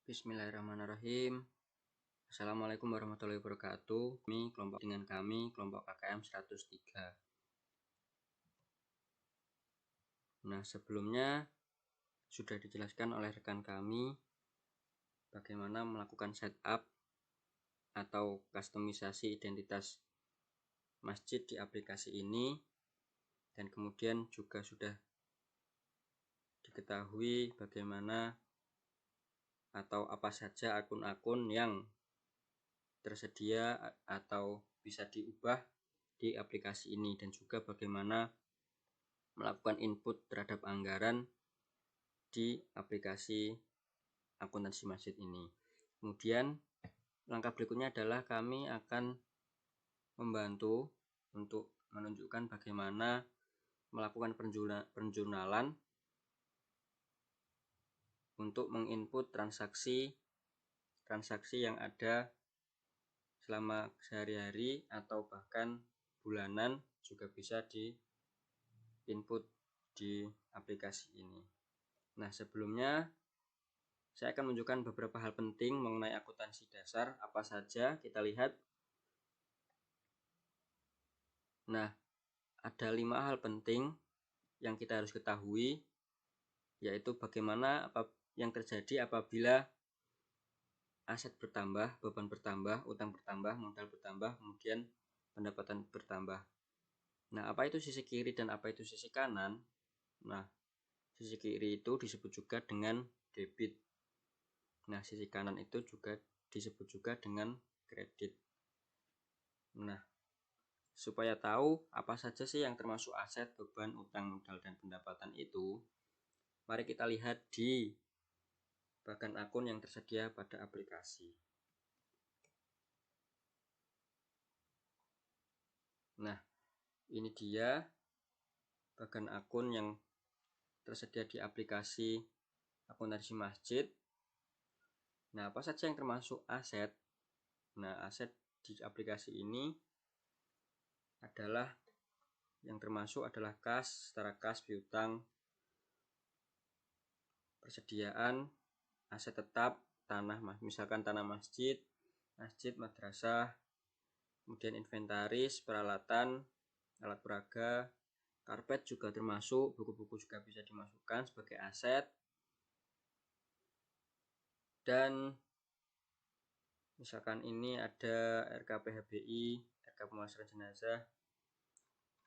Bismillahirrahmanirrahim. Assalamualaikum warahmatullahi wabarakatuh. Kami kelompok KKM 103. Nah, sebelumnya sudah dijelaskan oleh rekan kami bagaimana melakukan setup atau kustomisasi identitas masjid di aplikasi ini, dan kemudian juga sudah diketahui bagaimana atau apa saja akun-akun yang tersedia atau bisa diubah di aplikasi ini, dan juga bagaimana melakukan input terhadap anggaran di aplikasi akuntansi masjid ini. Kemudian langkah berikutnya adalah kami akan membantu untuk menunjukkan bagaimana melakukan penjurnalan untuk menginput transaksi yang ada selama sehari-hari atau bahkan bulanan, juga bisa di input di aplikasi ini. Nah, sebelumnya saya akan menunjukkan beberapa hal penting mengenai akuntansi dasar. Apa saja? Kita lihat. Nah, ada 5 hal penting yang kita harus ketahui, yaitu bagaimana yang terjadi apabila aset bertambah, beban bertambah, utang bertambah, modal bertambah, kemudian pendapatan bertambah. Nah, apa itu sisi kiri dan apa itu sisi kanan? Nah, sisi kiri itu disebut juga dengan debit. Nah, sisi kanan itu juga disebut juga dengan kredit. Nah, supaya tahu apa saja sih yang termasuk aset, beban, utang, modal, dan pendapatan itu, mari kita lihat di bagian akun yang tersedia pada aplikasi. Nah, ini dia bagian akun yang tersedia di aplikasi akuntansi masjid. Nah, apa saja yang termasuk aset? Nah, aset di aplikasi ini adalah yang termasuk adalah kas, setara kas, piutang, persediaan, aset tetap, tanah, misalkan tanah masjid, madrasah, kemudian inventaris, peralatan, alat peraga, karpet juga termasuk, buku-buku juga bisa dimasukkan sebagai aset, dan misalkan ini ada RKPHBI, RK pemulasaran jenazah,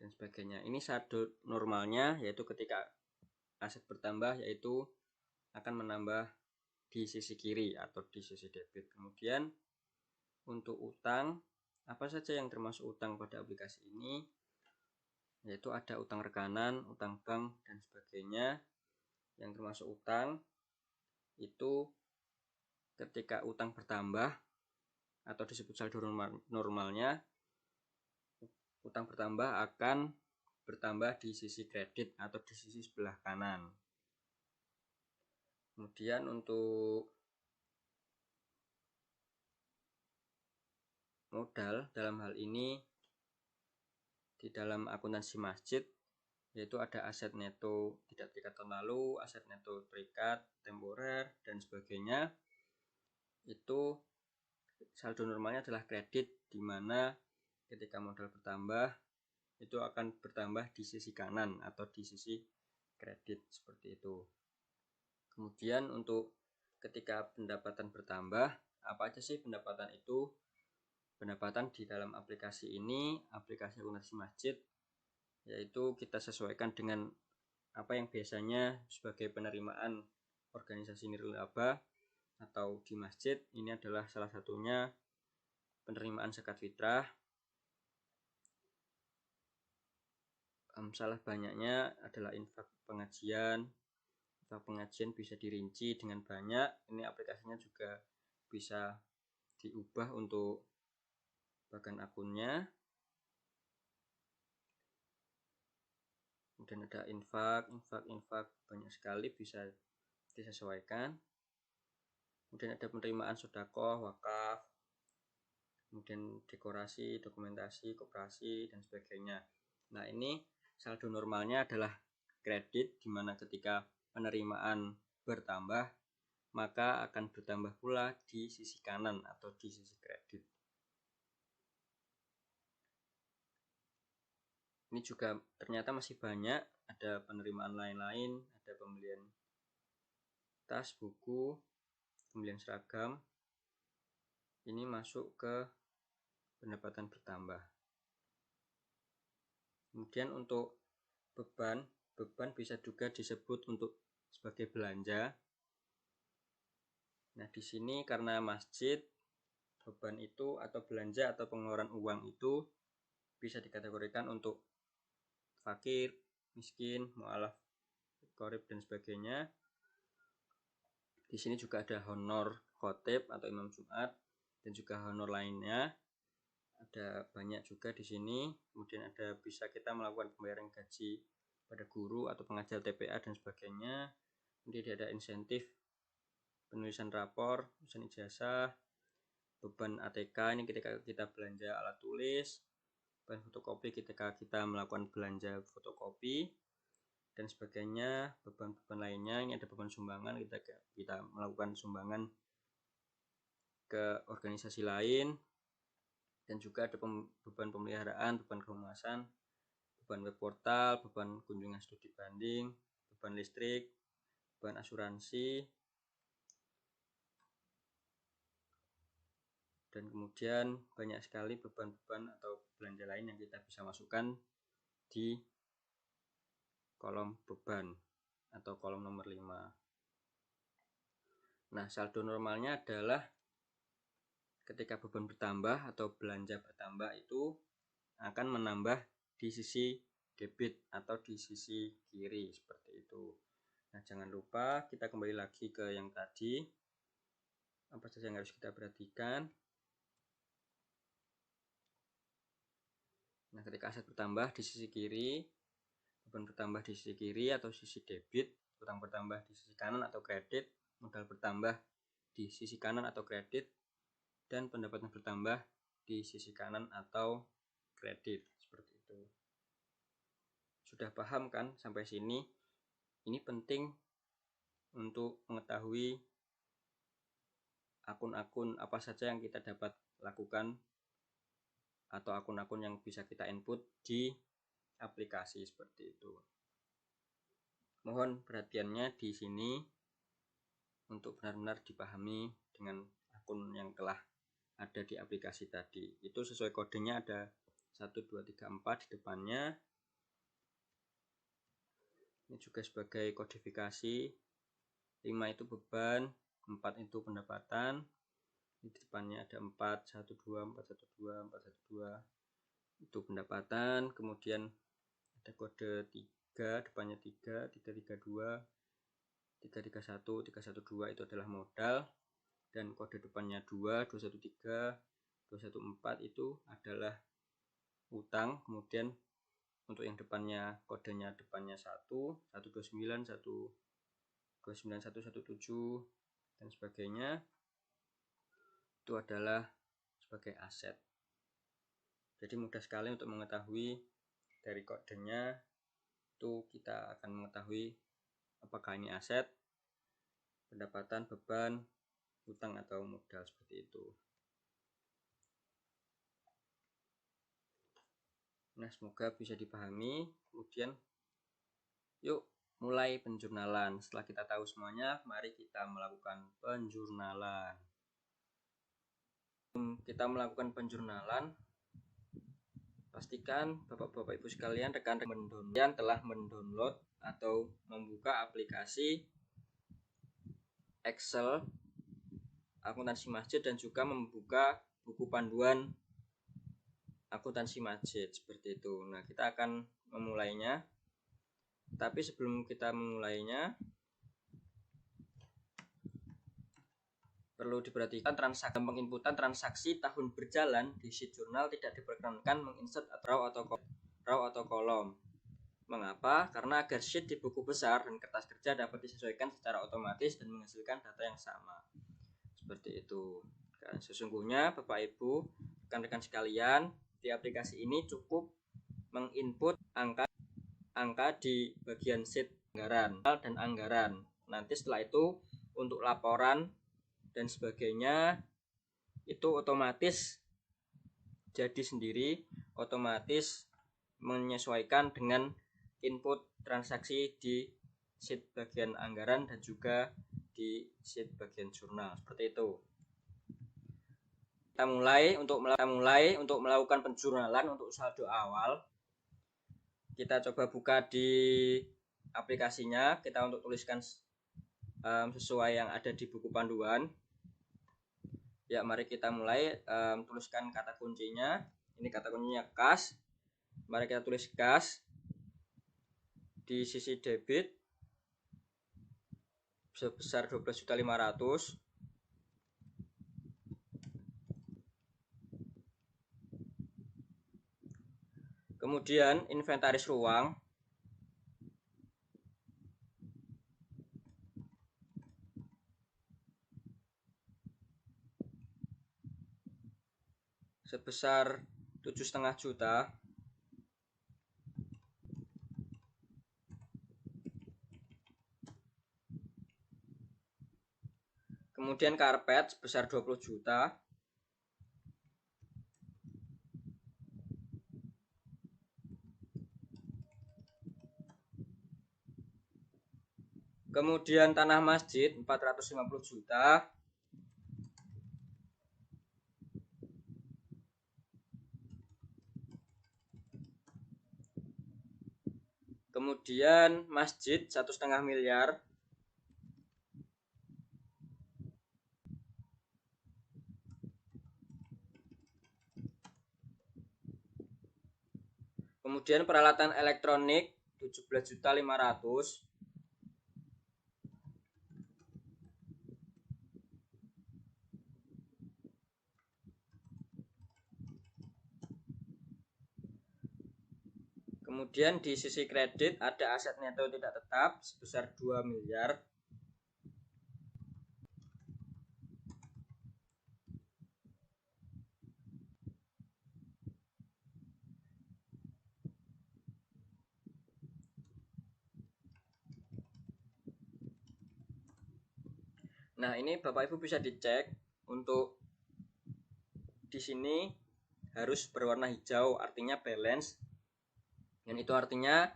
dan sebagainya. Ini saldo normalnya, yaitu ketika aset bertambah, yaitu akan menambah di sisi kiri atau di sisi debit. Kemudian untuk utang, apa saja yang termasuk utang pada aplikasi ini? Yaitu ada utang rekanan, utang bank, dan sebagainya. Yang termasuk utang itu ketika utang bertambah atau disebut saldo normalnya, utang bertambah akan bertambah di sisi kredit atau di sisi sebelah kanan. Kemudian untuk modal, dalam hal ini di dalam akuntansi masjid, yaitu ada aset neto tidak terikat tahun lalu, aset neto terikat, temporer, dan sebagainya. Itu saldo normalnya adalah kredit, di mana ketika modal bertambah itu akan bertambah di sisi kanan atau di sisi kredit, seperti itu. Kemudian untuk ketika pendapatan bertambah, apa aja sih pendapatan itu? Pendapatan di dalam aplikasi ini, aplikasi akuntansi masjid, yaitu kita sesuaikan dengan apa yang biasanya sebagai penerimaan organisasi nirlaba atau di masjid. Ini adalah salah satunya penerimaan zakat fitrah. Salah banyaknya adalah infak pengajian. Infak pengajian bisa dirinci dengan banyak. Ini aplikasinya juga bisa diubah untuk bagian akunnya. Kemudian ada infak banyak sekali, bisa disesuaikan. Kemudian ada penerimaan sedekah, wakaf, kemudian dekorasi, dokumentasi, koperasi, dan sebagainya. Nah, ini saldo normalnya adalah kredit, di mana ketika penerimaan bertambah maka akan bertambah pula di sisi kanan atau di sisi kredit. Ini juga ternyata masih banyak, ada penerimaan lain-lain, ada pembelian tas, buku, pembelian seragam. Ini masuk ke pendapatan bertambah. Kemudian untuk beban bisa juga disebut untuk sebagai belanja. Nah, di sini karena masjid, beban itu atau belanja atau pengeluaran uang itu bisa dikategorikan untuk fakir, miskin, mu'alaf, qorib dan sebagainya. Di sini juga ada honor khotib atau imam Jumat dan juga honor lainnya. Ada banyak juga di sini. Kemudian ada bisa kita melakukan pembayaran gaji pada guru atau pengajar TPA dan sebagainya. Kemudian ada insentif penulisan rapor, penulisan ijazah, beban ATK ini ketika kita belanja alat tulis, beban fotokopi ketika kita melakukan belanja fotokopi dan sebagainya, beban-beban lainnya. Ini ada beban sumbangan kita melakukan sumbangan ke organisasi lain, dan juga ada beban pemeliharaan, beban kehumasan, beban web portal, beban kunjungan studi banding, beban listrik, beban asuransi, dan kemudian banyak sekali beban-beban atau belanja lain yang kita bisa masukkan di kolom beban atau kolom nomor 5. Nah, saldo normalnya adalah ketika beban bertambah atau belanja bertambah itu akan menambah di sisi debit atau di sisi kiri seperti itu. Nah, jangan lupa kita kembali lagi ke yang tadi, apa saja yang harus kita perhatikan. Nah, ketika aset bertambah di sisi kiri, beban bertambah di sisi kiri atau sisi debit, utang bertambah di sisi kanan atau kredit, modal bertambah di sisi kanan atau kredit, dan pendapatan bertambah di sisi kanan atau kredit. Seperti itu. Sudah paham kan sampai sini? Ini penting untuk mengetahui akun-akun apa saja yang kita dapat lakukan atau akun-akun yang bisa kita input di aplikasi seperti itu. Mohon perhatiannya di sini untuk benar-benar dipahami dengan akun yang telah ada di aplikasi tadi. Itu sesuai kodenya ada 1, 2, 3, 4 di depannya. Ini juga sebagai kodifikasi. 5 itu beban, 4 itu pendapatan. Di depannya ada 4, 1, 2, 4, 1, 2, 4, 1, 2. Itu pendapatan. Kemudian ada kode 3, depannya 3, 3, 3, 2, 3, 3, 1, 3, 1, 2 itu adalah modal. Dan kode depannya 2, 2, 1, 3, 2, 1, 4 itu adalah utang. Kemudian untuk yang depannya kodenya depannya 1, 1, 2, 9, 1, 2, 9, 1, 1, 7 dan sebagainya, itu adalah sebagai aset. Jadi mudah sekali untuk mengetahui dari kodenya, itu kita akan mengetahui apakah ini aset, pendapatan, beban, utang atau modal seperti itu. Nah, semoga bisa dipahami. Kemudian yuk mulai penjurnalan. Setelah kita tahu semuanya, mari kita melakukan penjurnalan. Kita melakukan penjurnalan, pastikan Bapak-Bapak Ibu sekalian, rekan-rekan yang telah mendownload atau membuka aplikasi Excel akuntansi masjid dan juga membuka buku panduan akuntansi masjid seperti itu. Nah, kita akan memulainya. Tapi sebelum kita memulainya, perlu diperhatikan transaksi penginputan transaksi tahun berjalan di sheet jurnal tidak diperkenankan menginsert row atau kolom. Mengapa? Karena agar sheet di buku besar dan kertas kerja dapat disesuaikan secara otomatis dan menghasilkan data yang sama. Seperti itu. Dan sesungguhnya Bapak Ibu, rekan-rekan sekalian, di aplikasi ini cukup menginput angka di bagian sheet anggaran dan anggaran. Nanti setelah itu untuk laporan dan sebagainya itu otomatis jadi sendiri, otomatis menyesuaikan dengan input transaksi di sheet bagian anggaran dan juga di sheet bagian jurnal, seperti itu. Kita mulai untuk melakukan penjurnalan untuk saldo awal. Kita coba buka di aplikasinya, kita untuk tuliskan sesuai yang ada di buku panduan. Ya, mari kita mulai. Tuliskan kata kuncinya. Ini kata kuncinya kas. Mari kita tulis kas di sisi debit sebesar 12.500.000. Kemudian inventaris ruang sebesar 7,5 juta. Kemudian karpet sebesar 20 juta. Kemudian tanah masjid 450 juta. Kemudian masjid 1,5 miliar. Kemudian peralatan elektronik 17.500.000. Kemudian di sisi kredit ada aset neto tidak tetap sebesar 2 miliar. Nah, ini Bapak Ibu bisa dicek untuk di sini harus berwarna hijau, artinya balance. Dan itu artinya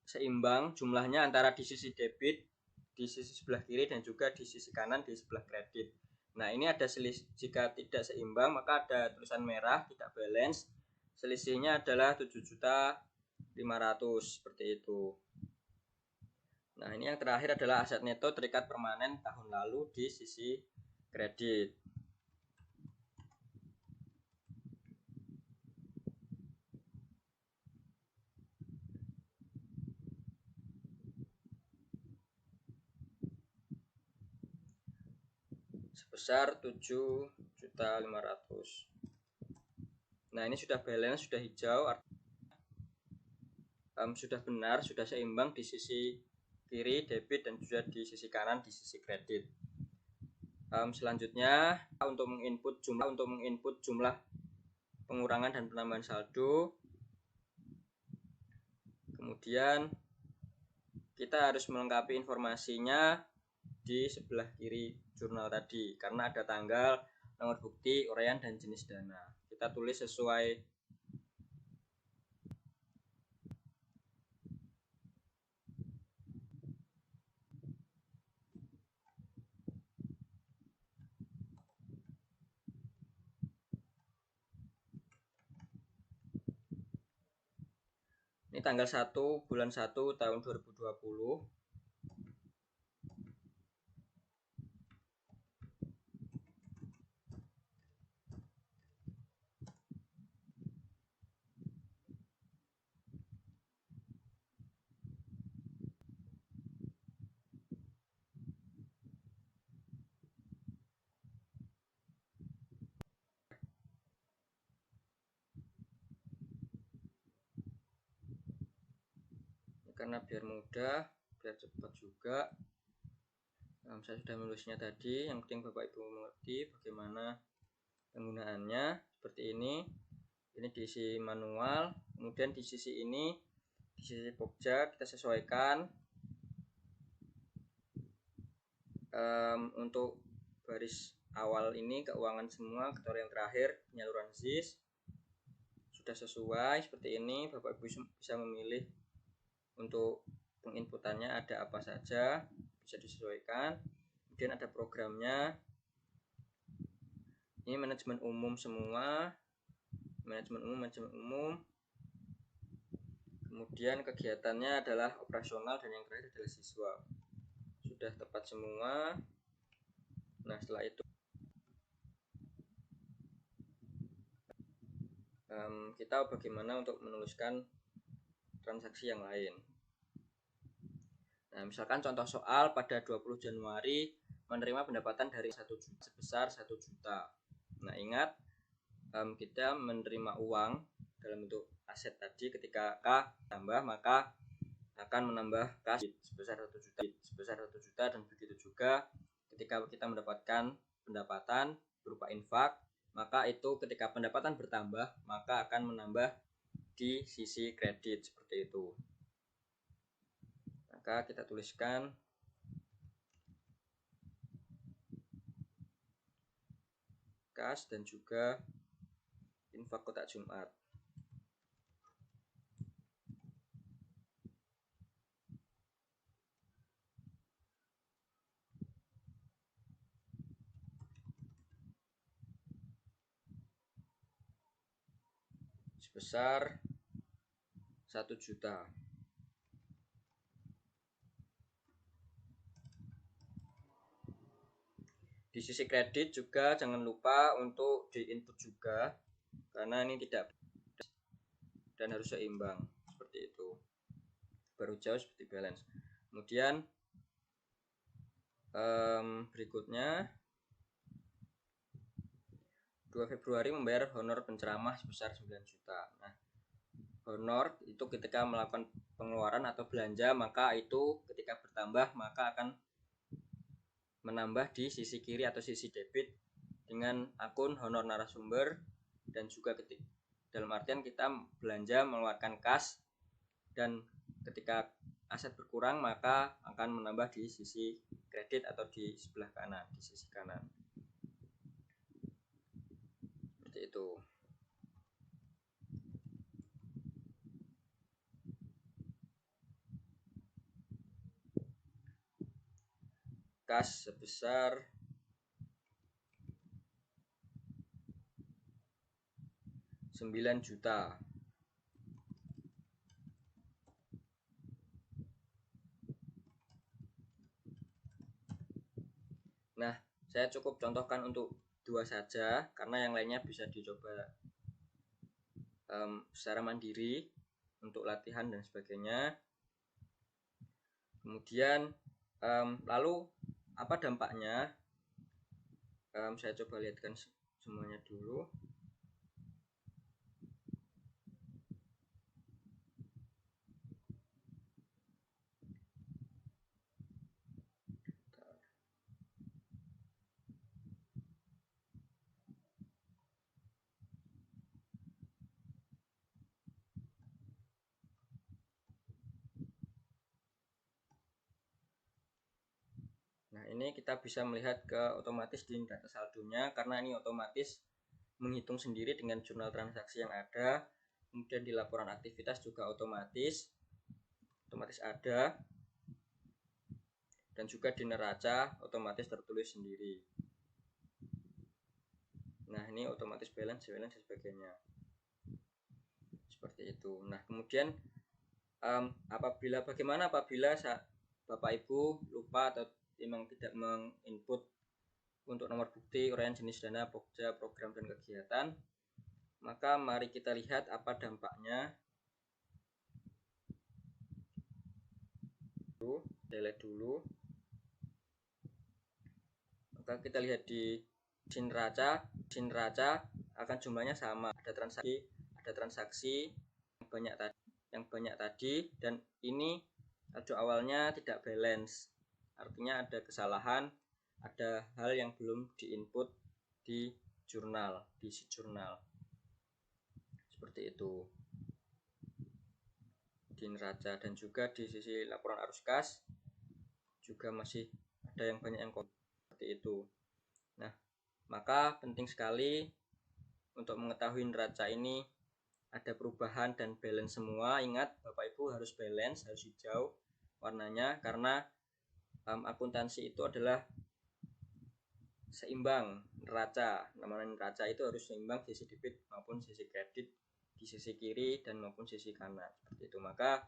seimbang jumlahnya antara di sisi debit di sisi sebelah kiri dan juga di sisi kanan di sebelah kredit. Nah, ini ada selisih. Jika tidak seimbang maka ada tulisan merah tidak balance. Selisihnya adalah 7.500.000 seperti itu. Nah, ini yang terakhir adalah aset neto terikat permanen tahun lalu di sisi kredit. Sebesar 7.500.000. Nah, ini sudah balance, sudah hijau, sudah benar, sudah seimbang di sisi kiri debit dan juga di sisi kanan di sisi kredit. Selanjutnya untuk menginput jumlah pengurangan dan penambahan saldo. Kemudian kita harus melengkapi informasinya di sebelah kiri jurnal tadi karena ada tanggal, nomor bukti, uraian dan jenis dana. Kita tulis sesuai ini tanggal 1 bulan 1 tahun 2020. Karena biar mudah, biar cepat juga. Saya sudah menulisnya tadi, yang penting Bapak Ibu mengerti bagaimana penggunaannya. Seperti ini diisi manual. Kemudian di sisi ini, di sisi pokja kita sesuaikan. Untuk baris awal ini keuangan semua, ketor yang terakhir penyaluran ZIS sudah sesuai seperti ini. Bapak Ibu bisa memilih untuk penginputannya ada apa saja, bisa disesuaikan. Kemudian ada programnya, ini manajemen umum semua, manajemen umum. Kemudian kegiatannya adalah operasional, dan yang terakhir adalah siswa. Sudah tepat semua. Nah, setelah itu kita bagaimana untuk menuliskan transaksi yang lain. Nah, misalkan contoh soal pada 20 Januari menerima pendapatan dari 1 juta sebesar 1 juta. Nah, ingat kita menerima uang dalam bentuk aset tadi, ketika K tambah maka akan menambah kas sebesar 1 juta, dan begitu juga ketika kita mendapatkan pendapatan berupa infak, maka itu ketika pendapatan bertambah maka akan menambah di sisi kredit seperti itu. Maka kita tuliskan kas dan juga infak kotak Jumat. Sebesar 1 juta. Di sisi kredit juga jangan lupa untuk di input juga, karena ini tidak dan harus seimbang seperti itu, baru jauh seperti balance. Kemudian berikutnya 2 Februari membayar honor penceramah sebesar 9 juta. Nah, honor itu ketika melakukan pengeluaran atau belanja, maka itu ketika bertambah maka akan menambah di sisi kiri atau sisi debit dengan akun honor narasumber, dan juga dalam artian kita belanja mengeluarkan kas, dan ketika aset berkurang maka akan menambah di sisi kredit atau di sebelah kanan, di sisi kanan. Seperti itu. Kas sebesar 9 juta. Nah, saya cukup contohkan untuk 2 saja, karena yang lainnya bisa dicoba secara mandiri untuk latihan dan sebagainya. Kemudian lalu apa dampaknya? Saya coba lihatkan semuanya dulu. Nah, ini kita bisa melihat ke otomatis di data saldonya, karena ini otomatis menghitung sendiri dengan jurnal transaksi yang ada. Kemudian di laporan aktivitas juga otomatis ada, dan juga di neraca otomatis tertulis sendiri. Nah, ini otomatis balance dan sebagainya. Seperti itu. Nah, kemudian apabila Bapak Ibu lupa atau memang tidak menginput untuk nomor bukti uraian jenis dana pokja program dan kegiatan, maka mari kita lihat apa dampaknya. Delete dulu. Maka kita lihat di neraca akan jumlahnya sama, ada transaksi yang banyak tadi, dan ini saldo awalnya tidak balance, artinya ada kesalahan, ada hal yang belum diinput di jurnal, di sheet jurnal. Seperti itu di neraca, dan juga di sisi laporan arus kas juga masih ada yang banyak yang seperti itu. Nah, maka penting sekali untuk mengetahui neraca ini ada perubahan dan balance semua. Ingat, Bapak Ibu harus balance, harus hijau warnanya, karena akuntansi itu adalah seimbang neraca. Namanya neraca itu harus seimbang sisi debit maupun sisi kredit di sisi kiri dan maupun sisi kanan, seperti itu. Maka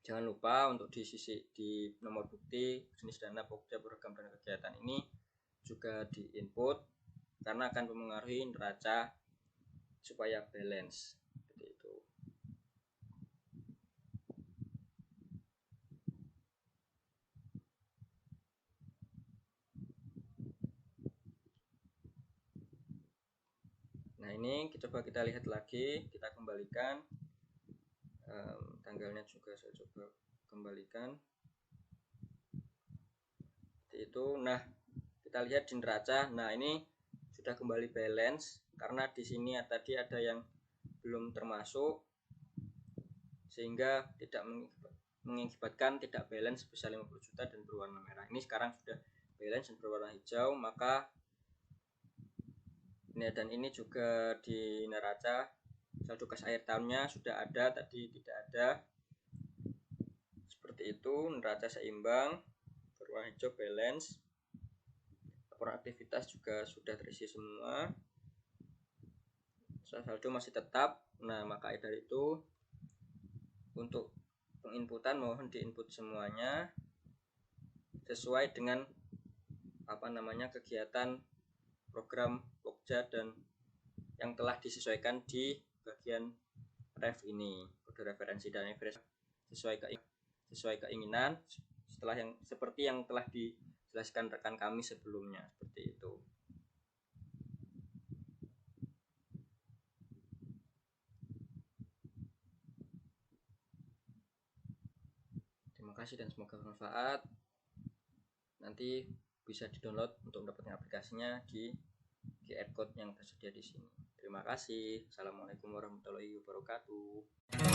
jangan lupa untuk di nomor bukti jenis dana pokja program dan kegiatan ini juga di input, karena akan mempengaruhi neraca supaya balance, seperti itu. Nah, ini coba kita lihat lagi, kita kembalikan tanggalnya juga saya coba kembalikan seperti itu. Nah, kita lihat di neraca. Nah, ini sudah kembali balance karena di sini tadi ada yang belum termasuk, sehingga tidak mengakibatkan tidak balance sebesar 50 juta dan berwarna merah. Ini sekarang sudah balance dan berwarna hijau, maka ini dan ini juga di neraca saldo kas akhir tahunnya sudah ada, tadi tidak ada, seperti itu. Neraca seimbang berwarna hijau balance, laporan aktivitas juga sudah terisi semua, saldo masih tetap. Nah, maka dari itu untuk penginputan mohon diinput semuanya sesuai dengan kegiatan program pokja dan yang telah disesuaikan di bagian ref ini, kode referensi dan sesuai keinginan seperti yang telah dijelaskan rekan kami sebelumnya, seperti itu. Terima kasih dan semoga bermanfaat. Nanti bisa di-download untuk mendapatkan aplikasinya di QR code yang tersedia di sini. Terima kasih. Assalamualaikum warahmatullahi wabarakatuh.